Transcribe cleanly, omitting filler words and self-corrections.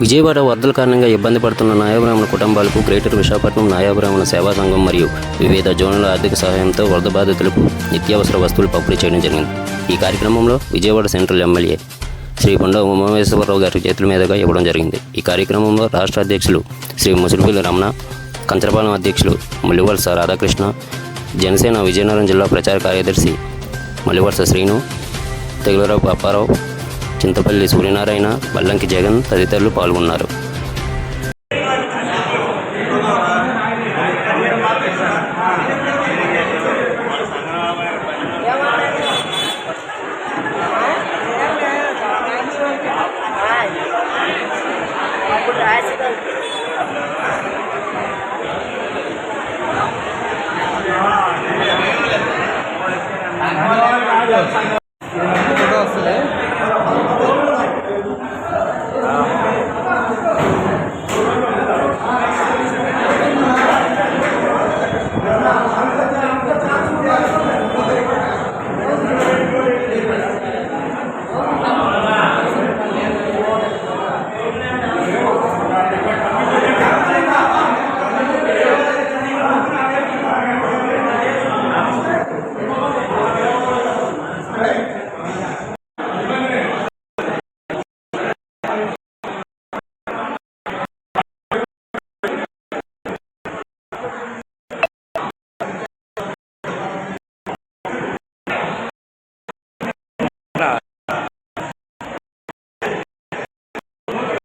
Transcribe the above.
విజయవాడ వరదల కారణంగా ఇబ్బంది పడుతున్న నాయాబ్రాహ్మణ కుటుంబాలకు గ్రేటర్ విశాఖపట్నం నాయాబ్రాహ్మణ సేవా సంఘం మరియు వివిధ జోన్ల ఆర్థిక సహాయంతో వరద బాధితులకు నిత్యావసర వస్తువులు పంపిణీ చేయడం జరిగింది. ఈ కార్యక్రమంలో విజయవాడ సెంట్రల్ ఎమ్మెల్యే శ్రీ కొండ ఉమామేశ్వరరావు గారి చేతుల మీదుగా ఇవ్వడం జరిగింది. ఈ కార్యక్రమంలో రాష్ట్ర అధ్యక్షులు శ్రీ ముసురుపల్లి రమణ, కంచరపాలెం అధ్యక్షులు మల్లివలస రాధాకృష్ణ, జనసేన విజయనగరం జిల్లా ప్రచార కార్యదర్శి మల్లివలస శ్రీను, తెగులరావు పాపారావు, చింతపల్లి సూర్యనారాయణ, బల్లంకి జగన్ తదితరులు పాల్గొన్నారు.